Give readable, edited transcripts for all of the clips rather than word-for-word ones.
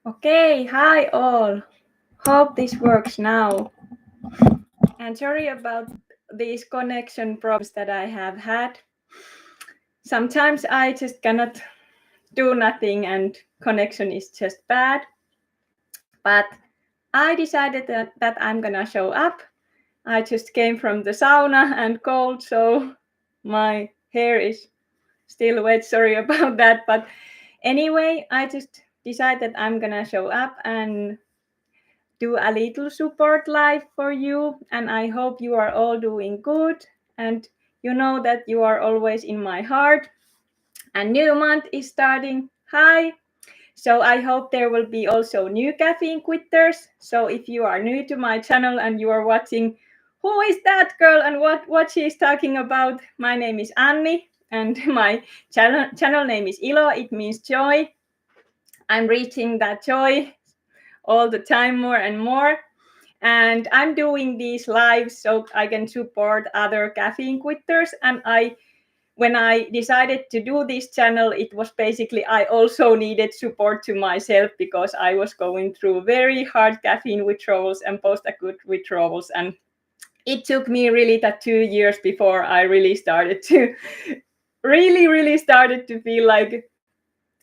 Okay, hi all. Hope this works now. And sorry about these connection problems that I have had. Sometimes I just cannot do nothing and connection is just bad. But I decided that I'm gonna show up. I just came from the sauna and cold, so my hair is still wet. Sorry about that. But anyway, I just decided I'm gonna show up and do a little support live for you. And I hope you are all doing good. And you know that you are always in my heart. A new month is starting. Hi. So I hope there will be also new caffeine quitters. So if you are new to my channel and you are watching, who is that girl and what she is talking about? My name is Anni and my channel name is Ilo. It means joy. I'm reaching that joy all the time more and more. And I'm doing these lives so I can support other caffeine quitters. And when I decided to do this channel, it was basically I also needed support to myself because I was going through very hard caffeine withdrawals and post-acute withdrawals. And it took me really that 2 years before I really started to really started to feel like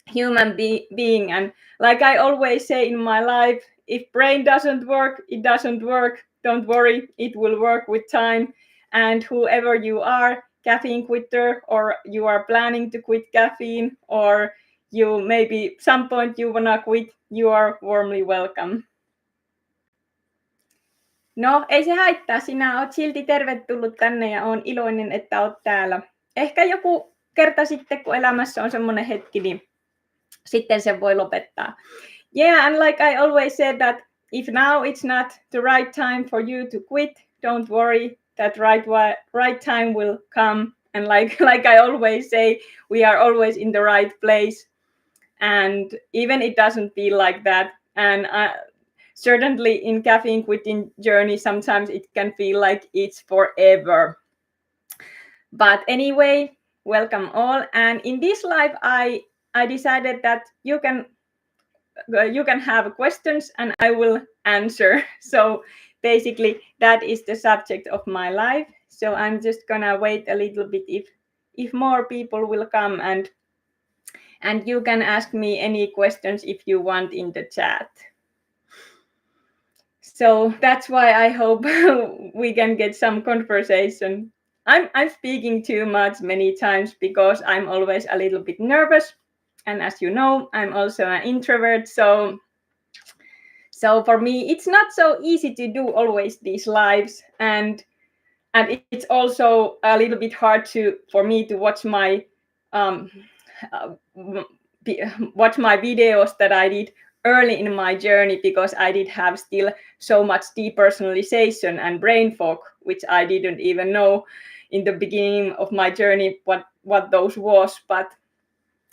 human being. And like I always say in my life, if brain doesn't work, it doesn't work. Don't worry, it will work with time. And whoever you are, caffeine quitter, or you are planning to quit caffeine, or you maybe some point you wanna quit, you are warmly welcome. No, ei se haittaa. Sinä oot silti tervetullut tänne ja oon iloinen, että oot täällä. Ehkä joku kerta sitten, kun elämässä on semmoinen hetki, niin sitten sen voi lopettaa. Yeah, and like I always said that if now it's not the right time for you to quit, don't worry, that right time will come. And like I always say, we are always in the right place. And even it doesn't feel like that. And certainly in caffeine quitting journey, sometimes it can feel like it's forever. But anyway, welcome all. And in this live, I decided that you can have questions and I will answer. So basically that is the subject of my life. So I'm just gonna wait a little bit if more people will come, and you can ask me any questions if you want in the chat. So that's why I hope we can get some conversation. I'm speaking too much many times because I'm always a little bit nervous. And as you know, I'm also an introvert. So for me, it's not so easy to do always these lives. And it's also a little bit hard for me to watch my videos that I did early in my journey, because I did have still so much depersonalization and brain fog, which I didn't even know in the beginning of my journey what those was.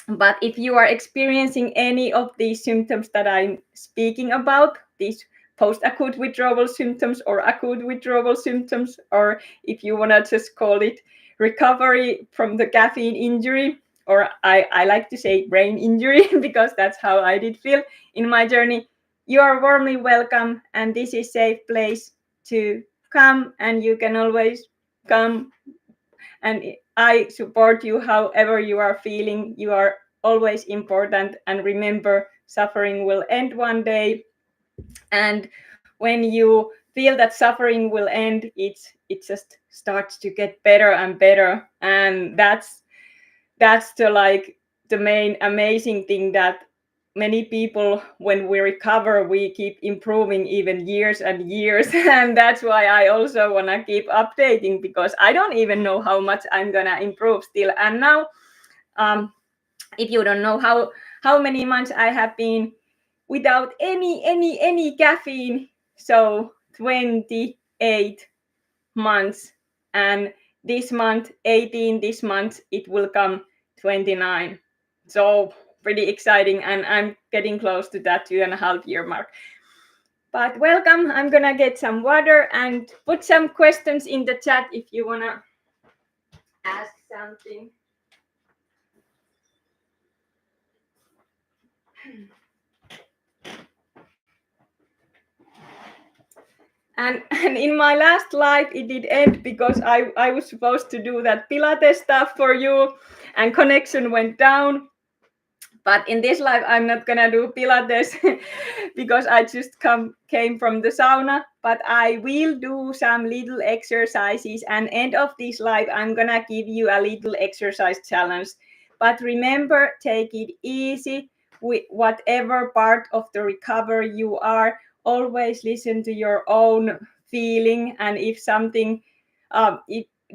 But if you are experiencing any of these symptoms that I'm speaking about, these post-acute withdrawal symptoms or acute withdrawal symptoms, or if you want to just call it recovery from the caffeine injury, or I like to say brain injury because that's how I did feel in my journey, you are warmly welcome, and this is a safe place to come, and you can always come, and I support you however you are feeling. You are always important, and remember, suffering will end one day. And when you feel that suffering will end, it just starts to get better and better. And that's the main amazing thing, that many people, when we recover, we keep improving even years and years. And that's why I also want to keep updating, because I don't even know how much I'm gonna improve still. And now if you don't know how many months I have been without any caffeine, so 28 months, and this month 18, this month it will come 29. So pretty exciting, and I'm getting close to that 2.5 year mark. But welcome. I'm gonna get some water and put some questions in the chat if you wanna ask something. And in my last live it did end because I was supposed to do that Pilates stuff for you, and connection went down. But in this live I'm not gonna do Pilates because I just came from the sauna. But I will do some little exercises, and end of this live I'm gonna give you a little exercise challenge. But remember, take it easy with whatever part of the recovery you are. Always listen to your own feeling, and if something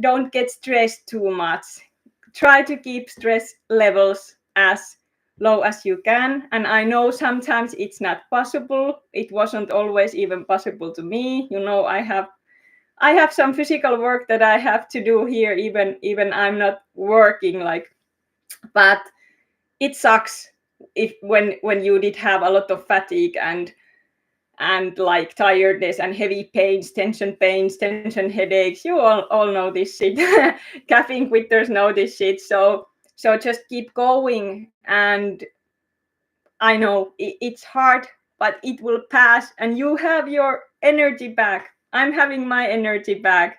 don't get stressed too much. Try to keep stress levels as low as you can. And I know sometimes it's not possible. It wasn't always even possible to me. I have some physical work that I have to do here, even I'm not working, like. But it sucks if when you did have a lot of fatigue and like tiredness and heavy pains, tension headaches. You all know this shit. Caffeine quitters know this shit. So just keep going. And I know it's hard, but it will pass, and you have your energy back. I'm having my energy back,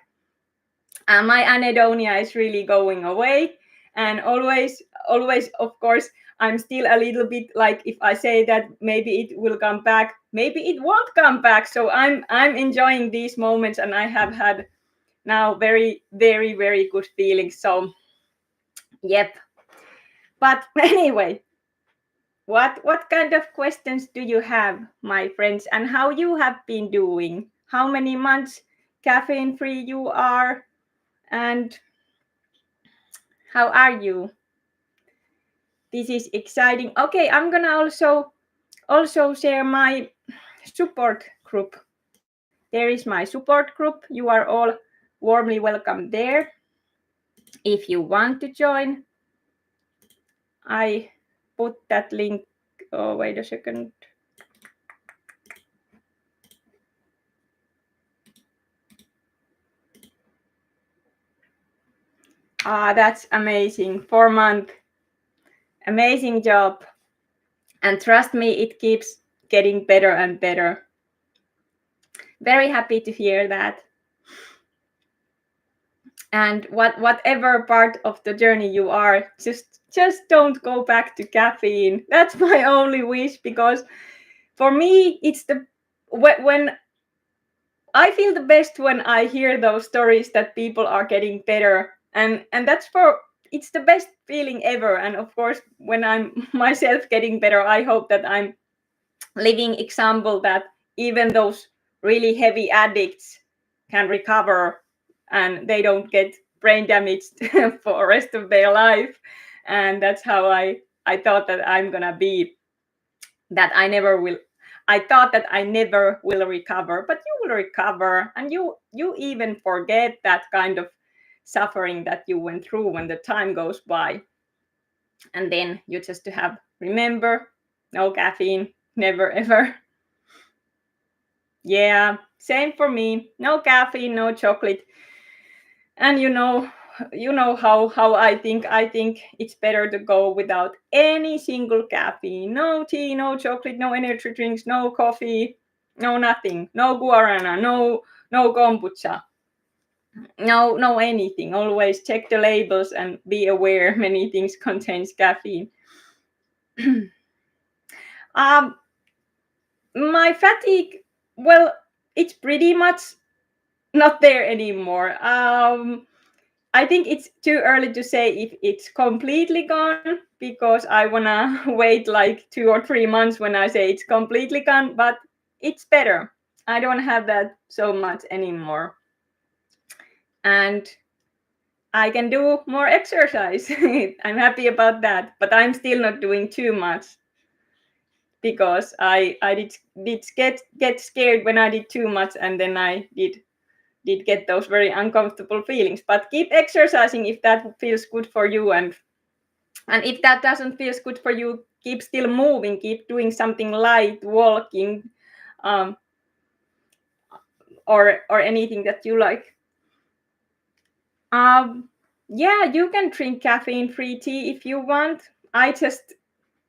and my anhedonia is really going away. And always, of course, I'm still a little bit like, if I say that maybe it will come back, maybe it won't come back. So I'm enjoying these moments, and I have had now very, very, very good feelings. So yep. But anyway, what kind of questions do you have, my friends, and how you have been doing? How many months caffeine free you are, and how are you? This is exciting. Okay, I'm gonna also share my support group. There is my support group. You are all warmly welcome there. If you want to join, I put that link. Oh, wait a second. That's amazing. 4 month. Amazing job. And trust me, it keeps getting better and better. Very happy to hear that. And whatever part of the journey you are, just don't go back to caffeine. That's my only wish, because for me, it's when I feel the best when I hear those stories that people are getting better, and it's the best feeling ever. And of course, when I'm myself getting better, I hope that I'm living example that even those really heavy addicts can recover, and they don't get brain damaged for the rest of their life. And that's how I thought that I'm gonna be, that I thought that I never will recover, but you will recover, and you even forget that kind of suffering that you went through when the time goes by. And then you just have remember, no caffeine, never ever. Yeah, same for me. No caffeine, no chocolate. And how I think. I think it's better to go without any single caffeine. No tea, no chocolate, no energy drinks, no coffee, no nothing. No guarana, no kombucha. No anything. Always check the labels and be aware many things contains caffeine. My fatigue, well, it's pretty much not there anymore. I think it's too early to say if it's completely gone, because I wanna wait like 2 or 3 months when I say it's completely gone, but it's better. I don't have that so much anymore. And I can do more exercise. I'm happy about that, but I'm still not doing too much, because I did get scared when I did too much, and then I did get those very uncomfortable feelings. But keep exercising if that feels good for you, and if that doesn't feel good for you, keep still moving, keep doing something light, walking, or anything that you like. Yeah, you can drink caffeine-free tea if you want.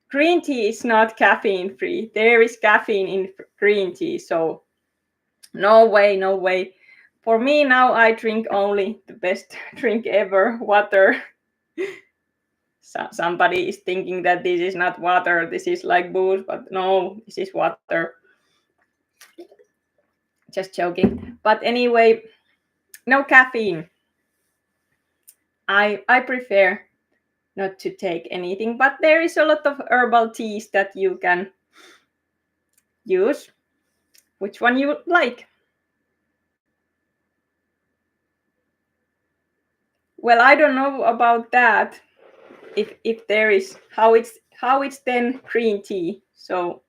Green tea is not caffeine free. There is caffeine in green tea, so No way, no way. For me now, I drink only the best drink ever, water. Somebody is thinking that this is not water, this is like booze, but no, this is water. Just joking. But anyway, no caffeine. I prefer not to take anything, but there is a lot of herbal teas that you can use. Which one you like? Well, I don't know about that. If there is how it's then green tea. So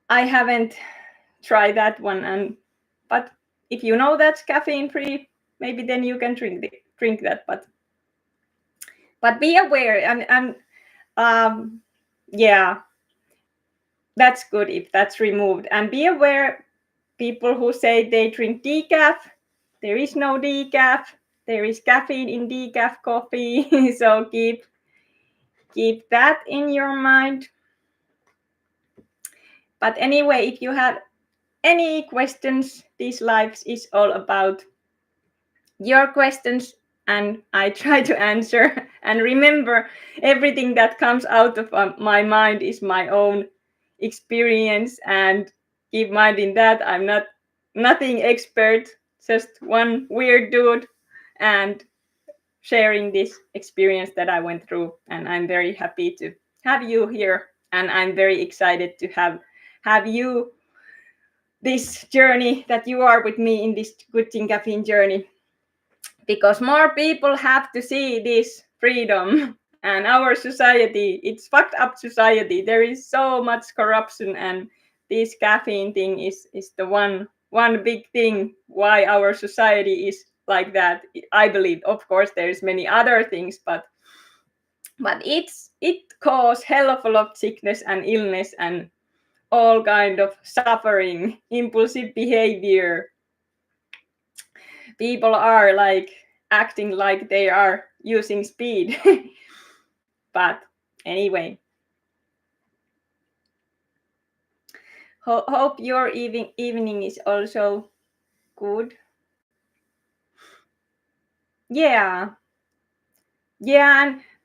I haven't tried that one, and but if you know that's caffeine free, maybe then you can drink that. But be aware, and yeah, that's good if that's removed. And be aware, people who say they drink decaf, there is no decaf. There is caffeine in decaf coffee, so keep that in your mind. But anyway, if you have any questions, this live is all about your questions, and I try to answer. And remember, everything that comes out of my mind is my own experience, and keep mind in that I'm nothing expert, just one weird dude, and sharing this experience that I went through. And I'm very happy to have you here, and I'm very excited to have you this journey, that you are with me in this Good Thing Caffeine journey, because more people have to see this freedom. And our society, it's fucked up society, there is so much corruption, and this caffeine thing is the one big thing why our society is like that. I believe, of course, there's many other things, but it causes hell of a lot of sickness and illness and all kind of suffering, impulsive behavior. People are like acting like they are using speed. But anyway, hope your evening is also good. Yeah,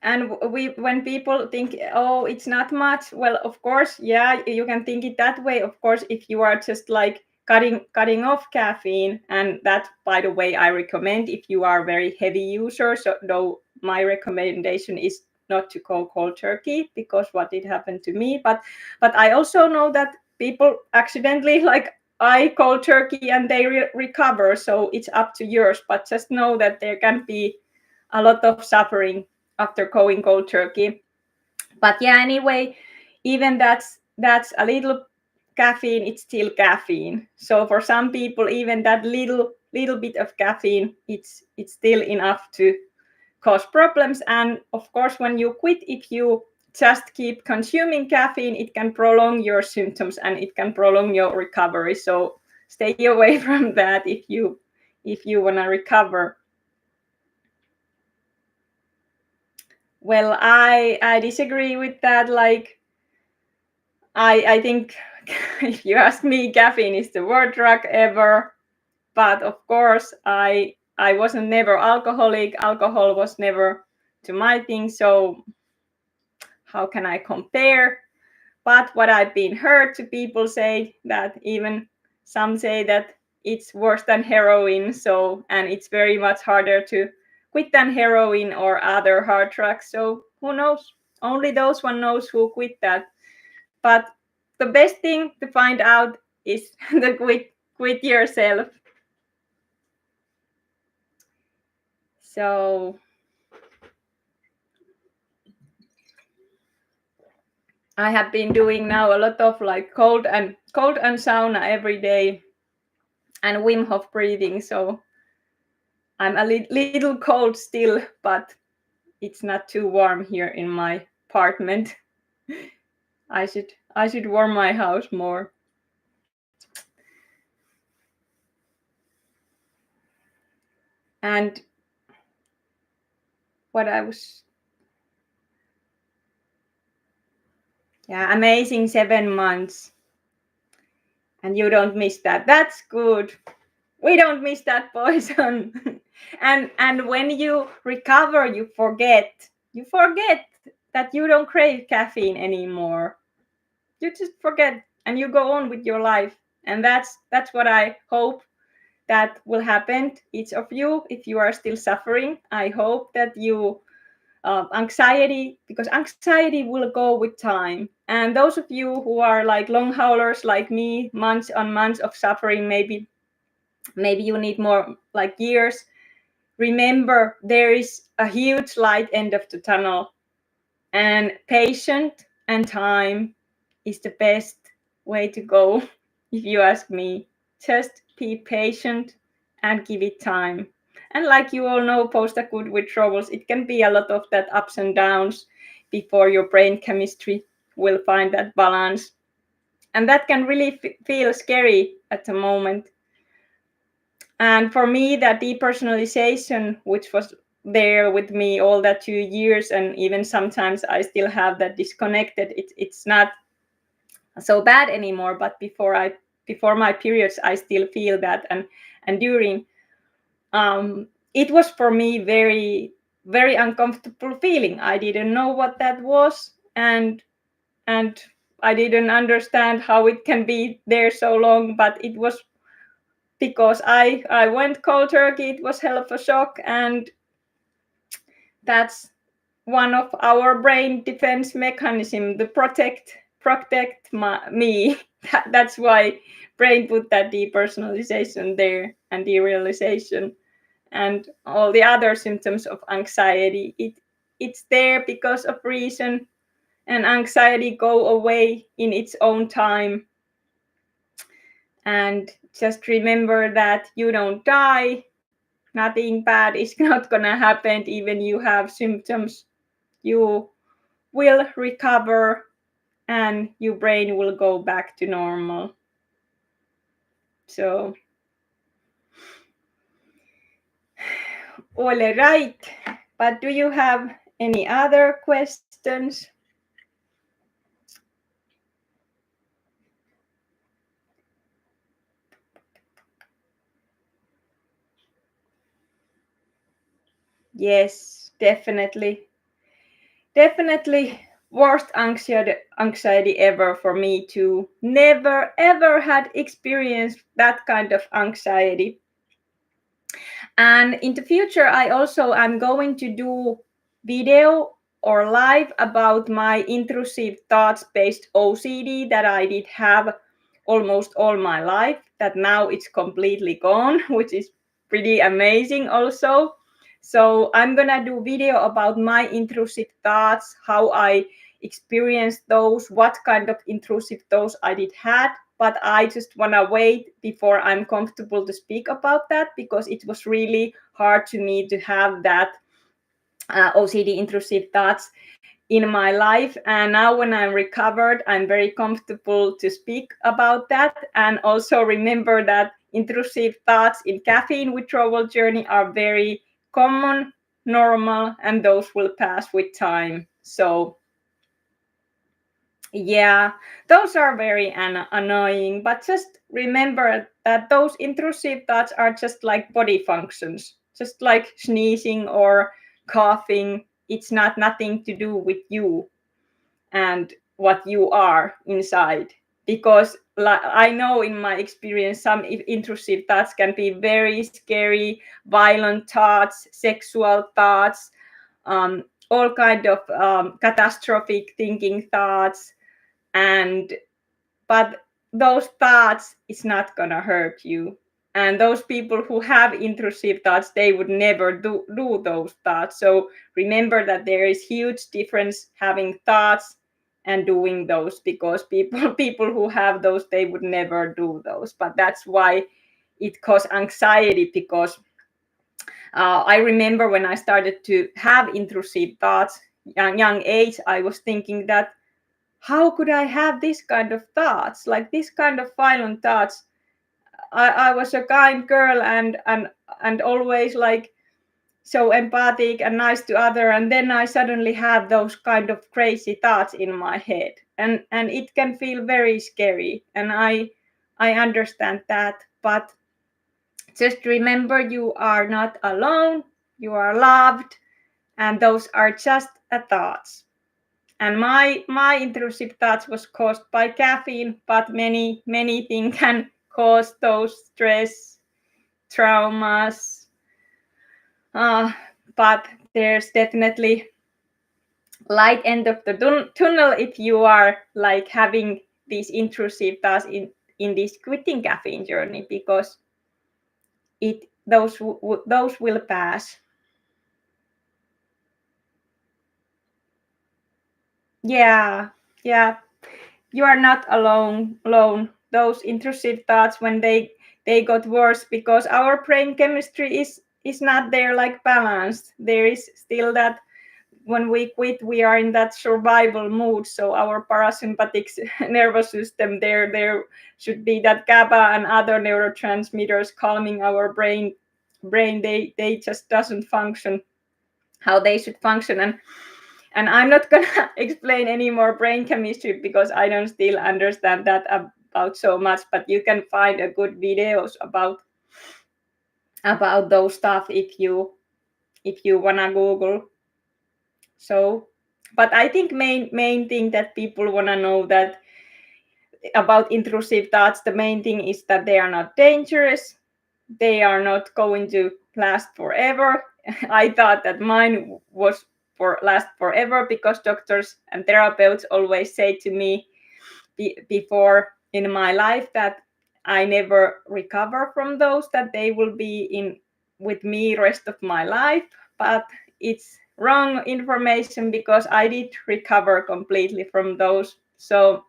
and we, when people think, oh, it's not much, well, of course, yeah, you can think it that way, of course, if you are just like cutting off caffeine. And that, by the way, I recommend if you are very heavy user. So though my recommendation is not to go cold turkey, because what did happen to me, but I also know that people accidentally, like, I cold turkey and they recover. So it's up to yours, but just know that there can be a lot of suffering after going cold turkey. But yeah, anyway, even that's a little caffeine, it's still caffeine. So for some people, even that little bit of caffeine, it's still enough to cause problems. And of course, when you quit, if you just keep consuming caffeine, it can prolong your symptoms and it can prolong your recovery. So stay away from that if you want to recover. Well, I disagree with that. Like, I think if you ask me, caffeine is the worst drug ever. But of course, I wasn't never alcoholic. Alcohol was never to my thing. So how can I compare? But what I've been heard to people say that even some say that it's worse than heroin. So, and it's very much harder to quit than heroin or other hard drugs. So who knows? Only those one knows who quit that. But the best thing to find out is the quit yourself. So I have been doing now a lot of like cold and sauna every day, and Wim Hof breathing. So I'm a little cold still, but it's not too warm here in my apartment. I should warm my house more. And what I was, yeah, amazing 7 months. And you don't miss that. That's good. We don't miss that poison. And when you recover, you forget that you don't crave caffeine anymore. You just forget and you go on with your life. And that's what I hope that will happen to each of you. If you are still suffering, I hope that you anxiety, because anxiety will go with time. And those of you who are like long haulers like me, months on months of suffering, maybe you need more like years. Remember, there is a huge light end of the tunnel, and patience and time is the best way to go. If you ask me, just be patient and give it time. And like you all know, post-acute withdrawals, it can be a lot of that ups and downs before your brain chemistry will find that balance. And that can really feel scary at the moment. And for me, that depersonalization, which was there with me all that 2 years, and even sometimes I still have that disconnected, it's not so bad anymore. But before my periods, I still feel that, and during, it was for me very, very uncomfortable feeling. I didn't know what that was, and I didn't understand how it can be there so long. But it was because I went cold turkey. It was hell of a shock, and that's one of our brain defense mechanism to protect me. That's why brain put that depersonalization there, and derealization and all the other symptoms of anxiety. It's there because of reason, and anxiety go away in its own time. And just remember that you don't die. Nothing bad is not gonna happen. Even you have symptoms, you will recover and your brain will go back to normal. So, all right. But do you have any other questions? Yes, definitely. Definitely worst anxiety ever for me too. Never ever had experienced that kind of anxiety. And in the future, I also am going to do video or live about my intrusive thoughts based OCD that I did have almost all my life, that now it's completely gone, which is pretty amazing also. So I'm gonna do video about my intrusive thoughts, how I experienced those, what kind of intrusive thoughts I did had. But I just wanna wait before I'm comfortable to speak about that, because it was really hard to me to have that OCD intrusive thoughts in my life. And now when I'm recovered, I'm very comfortable to speak about that. And also remember that intrusive thoughts in caffeine withdrawal journey are very common, normal, and those will pass with time. So yeah, those are very annoying, but just remember that those intrusive thoughts are just like body functions, just like sneezing or coughing. It's not nothing to do with you and what you are inside. Because I know in my experience, some intrusive thoughts can be very scary, violent thoughts, sexual thoughts, all kind of catastrophic thinking thoughts. And but those thoughts is not gonna hurt you. And those people who have intrusive thoughts, they would never do those thoughts. So remember that there is huge difference having thoughts and doing those, because people who have those, they would never do those. But that's why it causes anxiety, because I remember when I started to have intrusive thoughts young age, I was thinking that how could I have this kind of thoughts, like this kind of violent thoughts? I was a kind girl and always like so empathic and nice to other, and then I suddenly have those kind of crazy thoughts in my head, and it can feel very scary. And I understand that, but just remember you are not alone, you are loved, and those are just thoughts. And my intrusive thoughts was caused by caffeine, but many things can cause those stress, traumas. But there's definitely light end of the tunnel if you are like having these intrusive thoughts in this quitting caffeine journey, because those will pass. Yeah, you are not alone. Those intrusive thoughts, when they got worse, because our brain chemistry is not there like balanced. There is still that when we quit, we are in that survival mood. So our parasympathetic nervous system, there should be that GABA and other neurotransmitters calming our brain. They just doesn't function how they should function. And I'm not gonna explain any more brain chemistry because I don't still understand that about so much. But you can find a good videos about those stuff if you wanna Google. So, but I think main thing that people wanna know that about intrusive thoughts, the main thing is that they are not dangerous. They are not going to last forever. I thought that mine was last forever because doctors and therapists always say to me before in my life that I never recover from those, that they will be in with me rest of my life. But it's wrong information because I did recover completely from those. So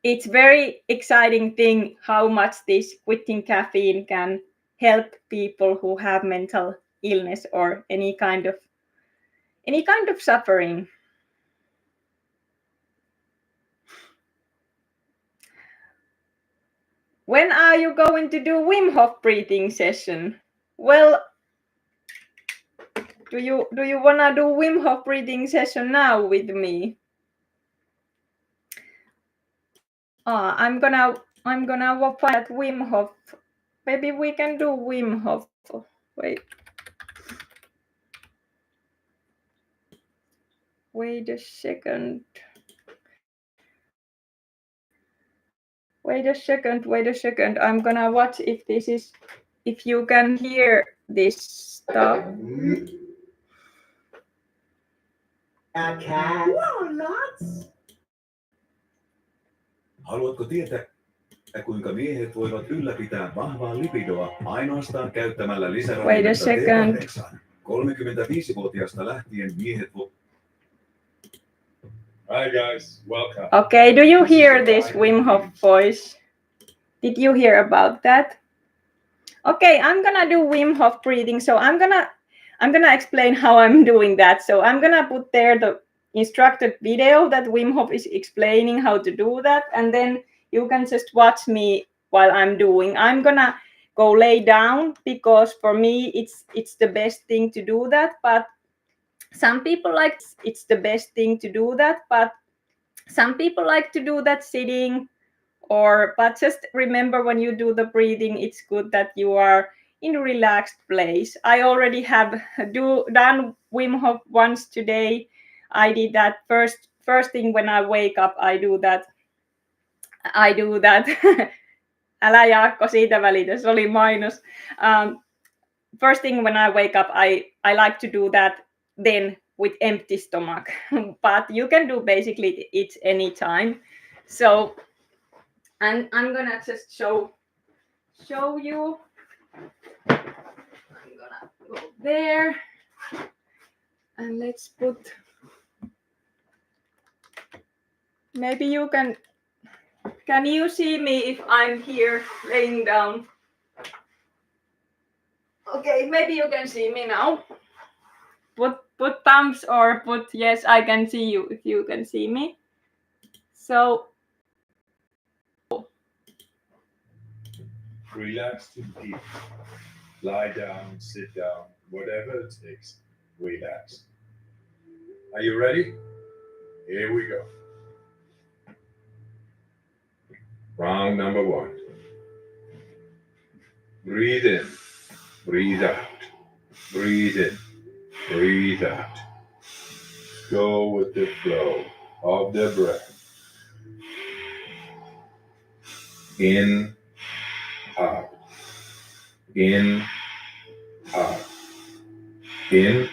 it's very exciting thing how much this quitting caffeine can help people who have mental illness or any kind of suffering. When are you going to do Wim Hof breathing session? Well, do you wanna do Wim Hof breathing session now with me? I'm gonna find that Wim Hof. Maybe we can do Wim Hof. Wait. Wait a second. Wait a second. I'm gonna watch if you can hear this stuff. A cat. No, not. Haluatko tietää, kuinka miehet voivat ylläpitää vahvaa lipidoa ainoastaan käyttämällä lisäravinnetta T8? 35-vuotiaasta lähtien miehet Hi guys, welcome. Okay, do you hear this Wim Hof voice? Did you hear about that? Okay, I'm gonna do Wim Hof breathing. So I'm gonna explain how I'm doing that. So I'm gonna put there the instructed video that Wim Hof is explaining how to do that, and then you can just watch me while I'm doing. I'm gonna go lay down because for me it's the best thing to do that. But some people like it's the best thing to do that, but some people like to do that sitting. But just remember when you do the breathing, it's good that you are in a relaxed place. I already have done Wim Hof once today. I did that first thing when I wake up. I do that. Älä Jaakko siitä välitä, se oli mainos. First thing when I wake up, I like to do that then with empty stomach. But you can do basically it anytime. So and I'm gonna just show you. I'm gonna go there and let's put, maybe you can you see me if I'm here laying down? Okay, maybe you can see me now. Put thumbs or put yes, I can see you if you can see me. So Relax to deep. Lie down, sit down, whatever it takes. Relax. Are you ready? Here we go. Round number 1. Breathe in, breathe out, breathe in, breathe out. Go with the flow of the breath. In, out, in, out, in,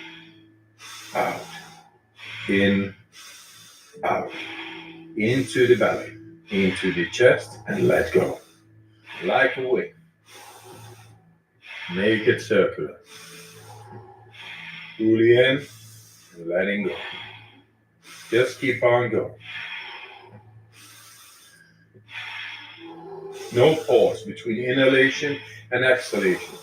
out, in, out. Into the belly, into the chest, and let go. Like a wave. Make it circular. Fully in, and letting go. Just keep on going. No pause between inhalation and exhalation.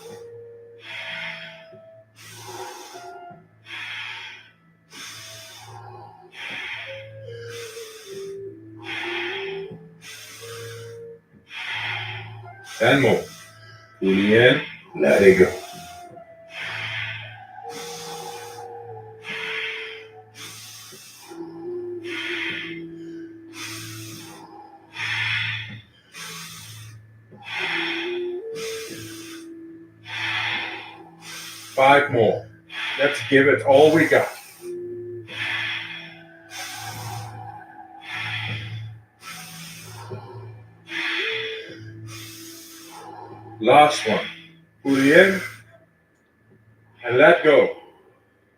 And more. Fully in, let it go. Five more. Let's give it all we got. Last one. Fully in and let go.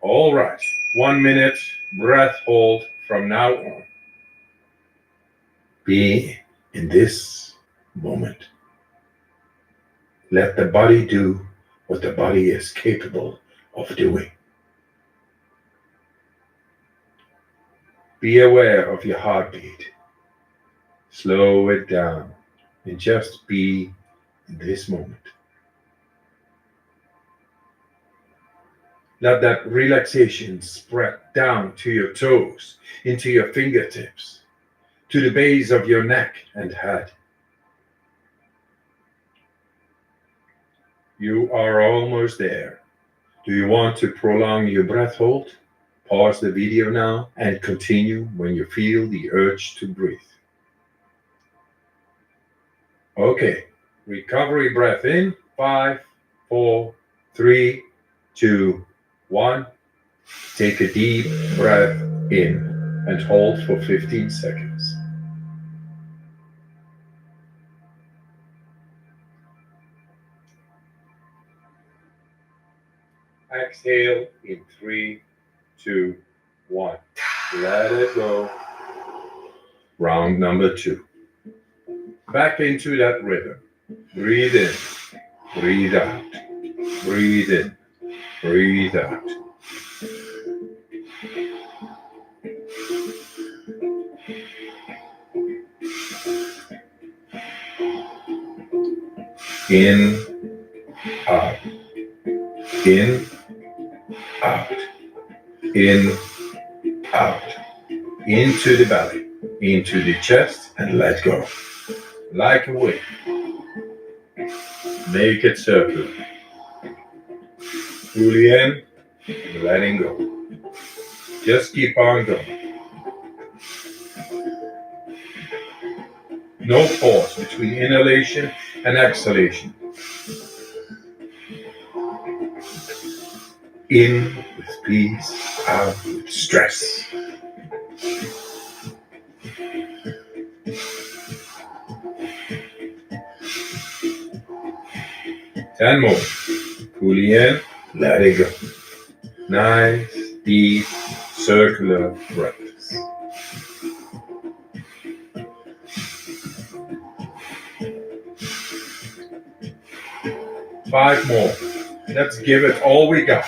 All right. 1 minute breath hold from now on. Be in this moment. Let the body do what the body is capable of doing. Be aware of your heartbeat. Slow it down and just be in this moment. Let that relaxation spread down to your toes, into your fingertips, to the base of your neck and head. You are almost there. Do you want to prolong your breath hold? Pause the video now and continue when you feel the urge to breathe. Okay, recovery breath in. 5, 4, 3, 2, 1. Take a deep breath in and hold for 15 seconds. Exhale in 3, 2, 1. Let it go. Round number 2. Back into that rhythm. Breathe in, breathe out, breathe in, breathe out. In, out, in, out, in, out, into the belly, into the chest, and let go. Like a wave. Make it circular. Fully in, letting go. Just keep on going. No pause between inhalation and exhalation. In with peace, out with stress. Ten more. Fully in, let it go. Nice, deep, circular breaths. Five more. Let's give it all we got.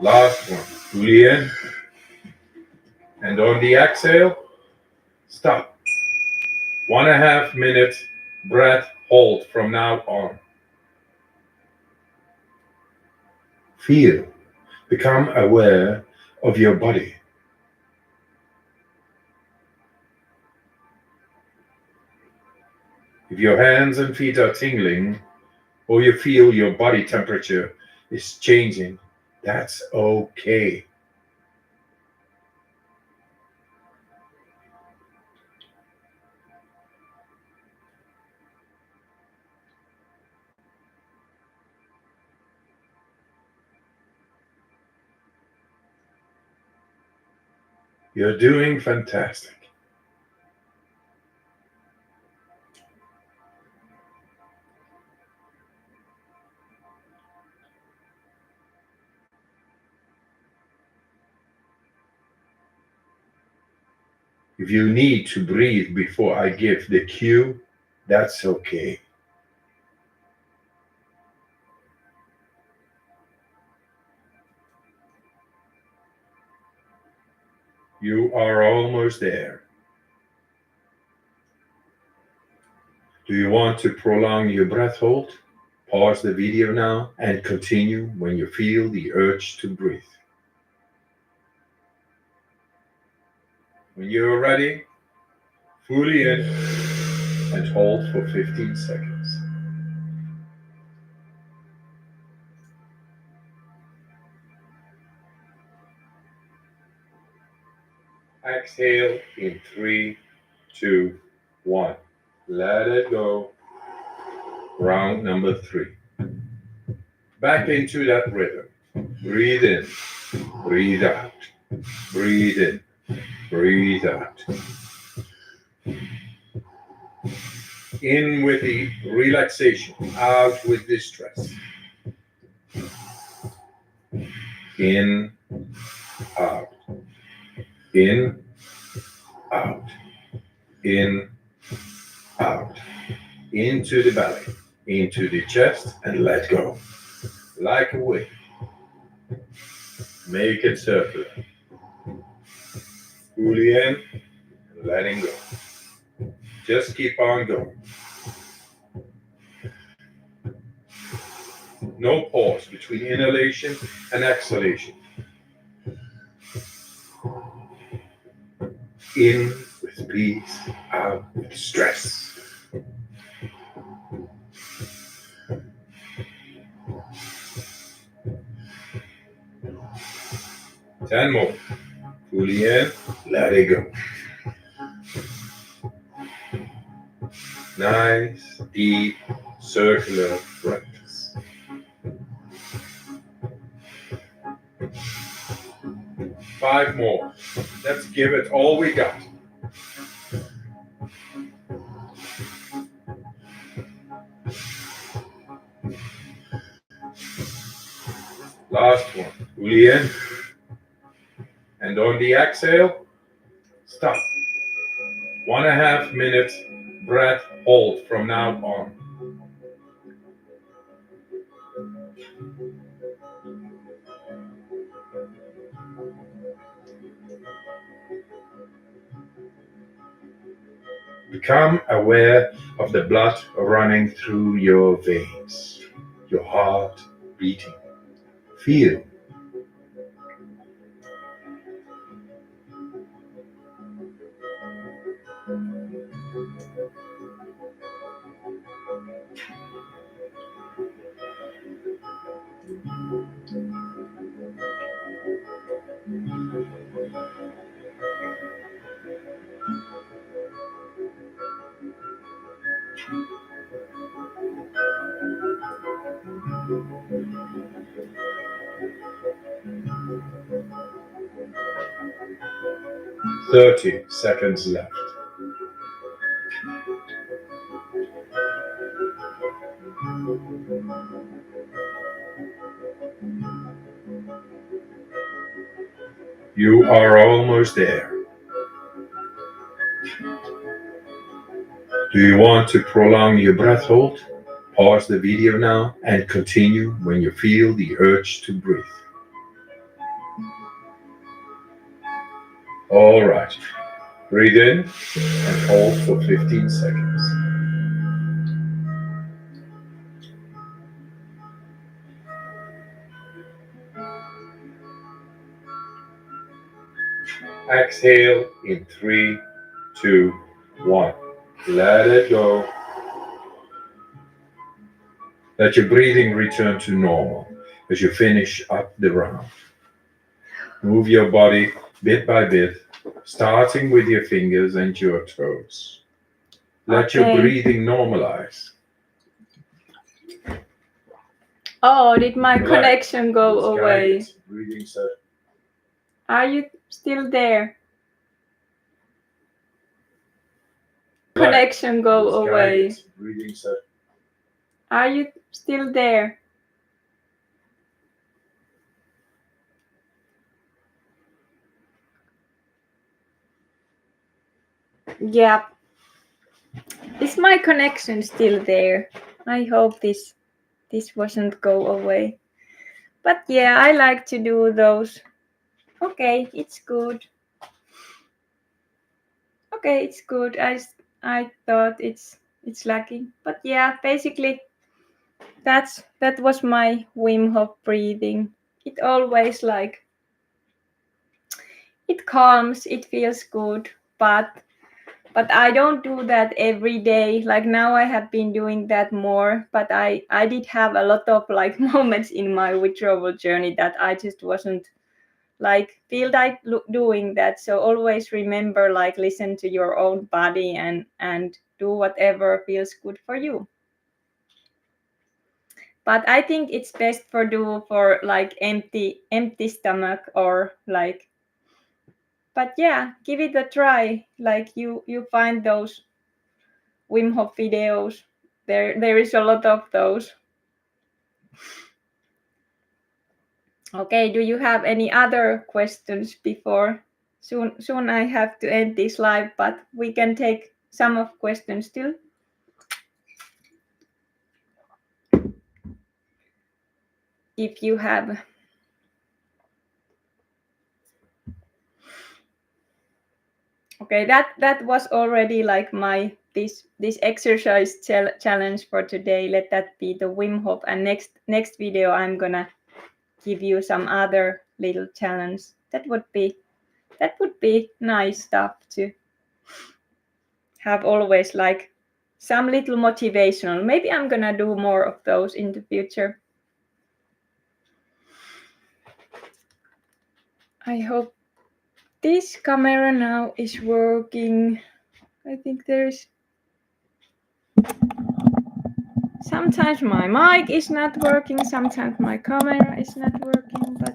Last one. Fully in. And on the exhale, stop. 1.5 minute breath hold from now on. Feel. Become aware of your body. If your hands and feet are tingling, or you feel your body temperature is changing, That's okay. You're doing fantastic. If you need to breathe before I give the cue, that's okay. You are almost there. Do you want to prolong your breath hold? Pause the video now and continue when you feel the urge to breathe. When you're ready, fully in and hold for 15 seconds. Exhale in 3, 2, 1. Let it go. Round number 3. Back into that rhythm. Breathe in, breathe out. Breathe in, breathe out. In with the relaxation, out with the stress. In, out. In, out. In, out. Into the belly, into the chest, and let go. Like a wave. Make it circular. Fully in, and letting go. Just keep on going. No pause between inhalation and exhalation. In with peace, out with stress. Ten more. Fully in, let it go. Nice, deep, circular breaths. Five more. Let's give it all we got. Last one. Fully in. And on the exhale, stop. 1.5 minute breath hold from now on. Become aware of the blood running through your veins, your heart beating. Feel. "30 seconds left. You are almost there. Do you want to prolong your breath hold? Pause the video now and continue when you feel the urge to breathe. All right. Breathe in and hold for 15 seconds. Exhale in 3, 2, 1. Let it go. Let your breathing return to normal. as you finish up the round. Move your body bit by bit, starting with your fingers and your toes. Let your Okay. breathing normalize. Oh, did my Relax. connection go It's away? guided breathing session. Are you still there? Relax. Connection go It's away. guided breathing session. Are you still there? Yeah. Is my connection still there? I hope this wasn't go away. But yeah, I like to do those. Okay, it's good. Okay, it's good. I thought it's lacking. But yeah, basically that was my Wim Hof breathing. It always like it calms, it feels good, but I don't do that every day. Like now I have been doing that more, but I did have a lot of like moments in my withdrawal journey that I just wasn't like feel like doing that. So always remember, like, listen to your own body and do whatever feels good for you. But I think it's best for like empty stomach or like, but yeah, give it a try. Like you find those Wim Hof videos. There is a lot of those. Okay, do you have any other questions before? Soon I have to end this live, but we can take some of questions still. If you have. Okay, that was already like my this exercise challenge for today. Let that be the Wim Hof, and next video I'm gonna give you some other little challenge. That would be nice stuff to have always, like some little motivational. Maybe I'm gonna do more of those in the future. I hope this camera now is working. I think there's sometimes my mic is not working, sometimes my camera is not working, but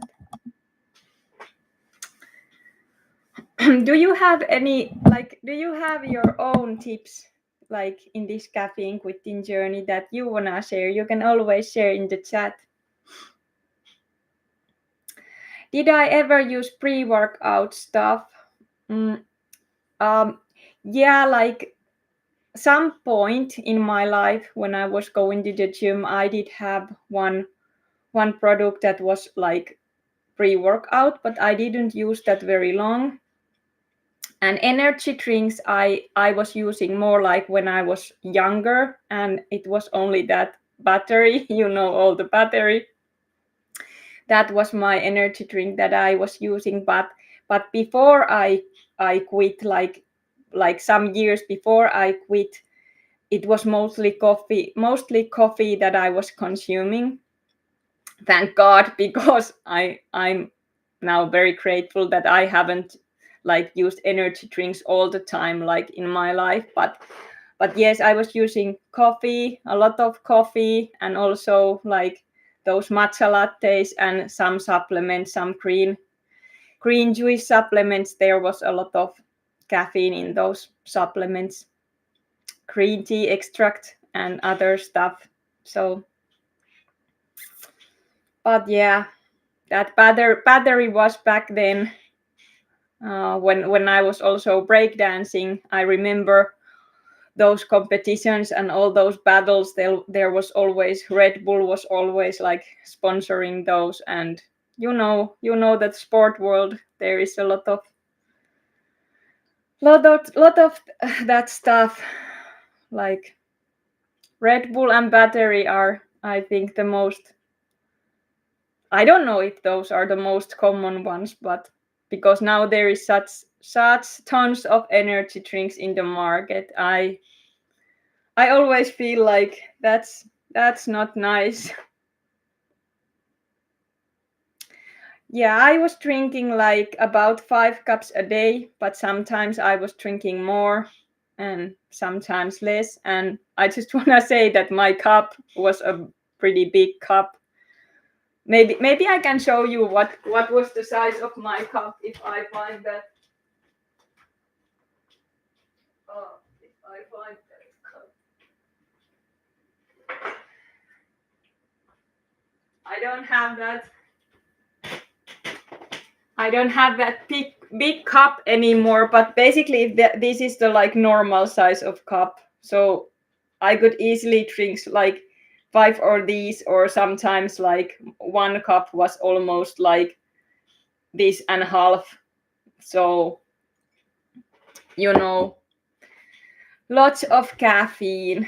do you have your own tips like in this caffeine quitting journey that you wanna share? You can always share in the chat. Did I ever use pre-workout stuff? Yeah, like some point in my life when I was going to the gym, I did have one product that was like pre-workout, but I didn't use that very long. And energy drinks I was using more like when I was younger, and it was only that battery, all the battery. That was my energy drink that I was using, but before I quit, like some years before I quit, it was mostly coffee that I was consuming. Thank God, because I'm now very grateful that I haven't like used energy drinks all the time like in my life, but yes, I was using a lot of coffee, and also like those matcha lattes and some supplements, some green juice supplements. There was a lot of caffeine in those supplements, green tea extract and other stuff. So, but yeah, that battery was back then. When I was also breakdancing, I remember those competitions and all those battles. There was always Red Bull was always like sponsoring those, and you know that sport world, there is a lot of that stuff. Like Red Bull and battery are, I think, the most. I don't know if those are the most common ones, but because now there is such tons of energy drinks in the market, I always feel like that's not nice. Yeah, I was drinking like about 5 cups a day, but sometimes I was drinking more and sometimes less. And I just want to say that my cup was a pretty big cup. Maybe I can show you what was the size of my cup if I find that. If I find that cup. I don't have that. I don't have that big cup anymore, but basically this is the like normal size of cup. So I could easily drink like 5 or these, or sometimes like 1 cup was almost like this and a half. So you know, lots of caffeine.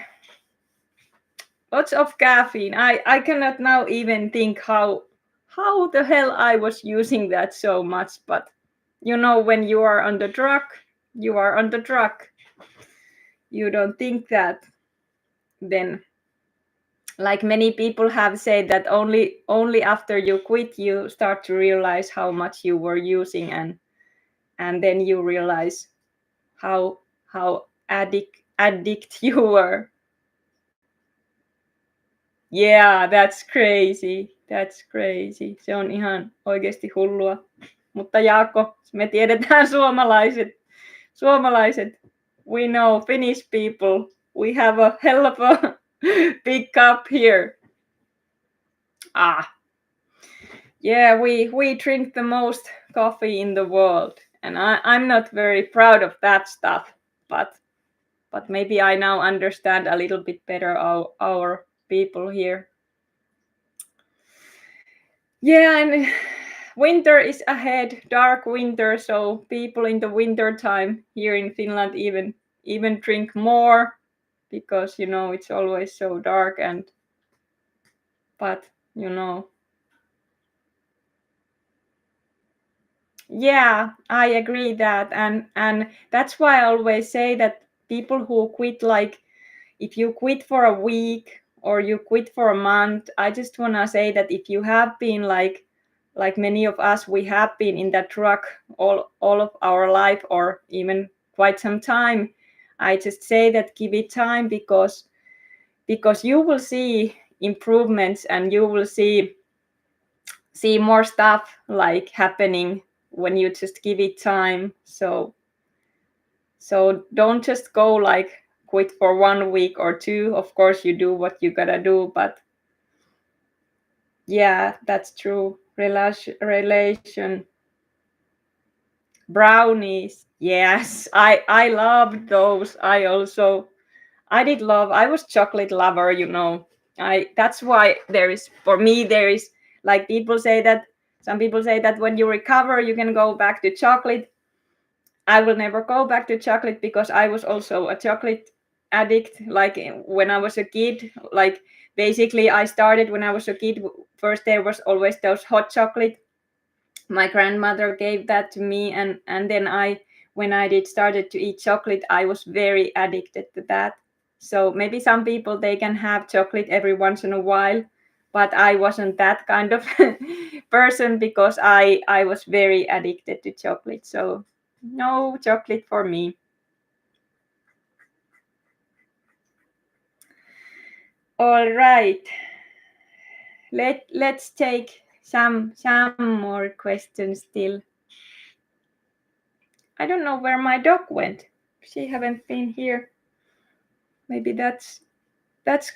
Lots of caffeine. I cannot now even think how the hell I was using that so much, but you know, when you are on the drug, you are on the drug. You don't think that. Then, like many people have said, that only after you quit you start to realize how much you were using, and then you realize how addict you were. Yeah, that's crazy. That's crazy. Se on ihan oikeasti hullua. Mutta Jaakko, me tiedetään suomalaiset, we know Finnish people, we have a hell of a big cup here. Yeah, we drink the most coffee in the world, and I'm not very proud of that stuff, but maybe I now understand a little bit better our people here. Yeah, and winter is ahead, dark winter, so people in the winter time here in Finland even drink more, because you know it's always so dark. But you know, yeah, I agree that, and that's why I always say that people who quit, like if you quit for a week or you quit for a month, I just want to say that if you have been like many of us, we have been in that drug all of our life, or even quite some time, I just say that give it time, because you will see improvements, and you will see more stuff like happening when you just give it time. So don't just go like quit for 1 week or 2. Of course you do what you gotta do, but yeah, that's true. Relation brownies, yes, I loved those. I did love, I was chocolate lover, you know. That's why for me there is, like people say that, some people say that when you recover you can go back to chocolate. I will never go back to chocolate, because I was also a chocolate addict. Like when I was a kid, like basically I started when I was a kid. First there was always those hot chocolate. My grandmother gave that to me, and then when I did started to eat chocolate, I was very addicted to that. So maybe some people, they can have chocolate every once in a while, but I wasn't that kind of person, because I was very addicted to chocolate. So no chocolate for me. All right. Let's take some more questions still. I don't know where my dog went. She haven't been here. Maybe that's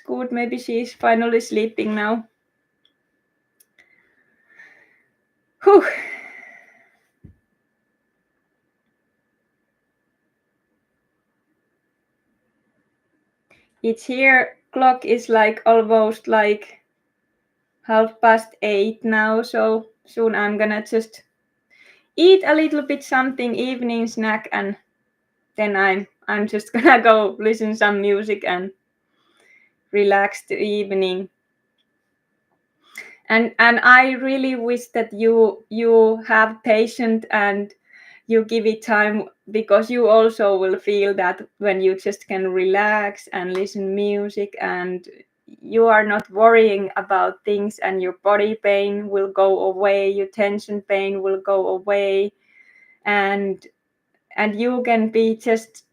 good. Maybe she's finally sleeping now. Whew. It's here. Clock is like almost like 8:30 now, so soon I'm gonna just eat a little bit something evening snack, and then I'm just gonna go listen some music and relax the evening. And I really wish that you have patience and you give it time, because you also will feel that when you just can relax and listen music, and you are not worrying about things, and your body pain will go away, your tension pain will go away, and you can be just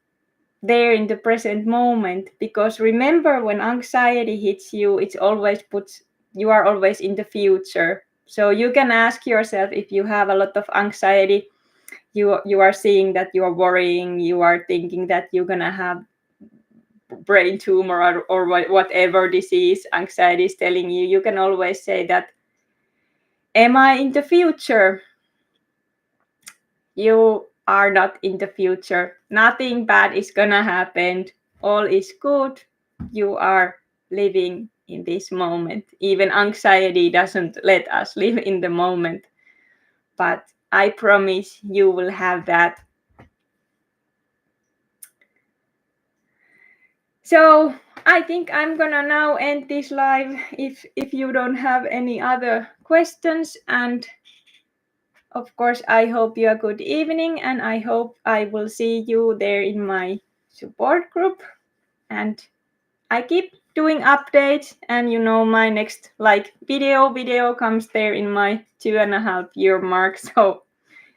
there in the present moment. Because remember, when anxiety hits you, you are always in the future. So you can ask yourself, if you have a lot of anxiety, you are seeing that you are worrying, you are thinking that you're gonna have brain tumor or whatever disease anxiety is telling you, you can always say that, am I in the future? You are not in the future. Nothing bad is gonna happen. All is good. You are living in this moment. Even anxiety doesn't let us live in the moment. But I promise you will have that. So I think I'm gonna now end this live if you don't have any other questions. And of course, I hope you a good evening, and I hope I will see you there in my support group. And I keep doing updates, and my next video comes there in my 2.5 year mark. So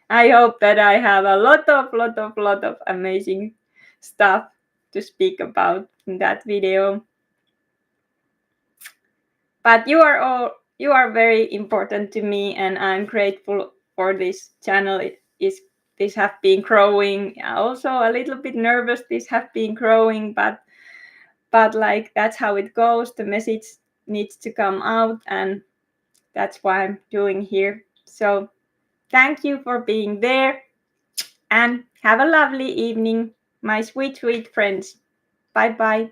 I hope that I have a lot of amazing stuff to speak about in that video. But you are very important to me, and I'm grateful for this channel. This have been growing. Also a little bit nervous. This have been growing, but like that's how it goes. The message needs to come out, and that's why I'm doing here. So thank you for being there, and have a lovely evening, my sweet friends. Bye bye.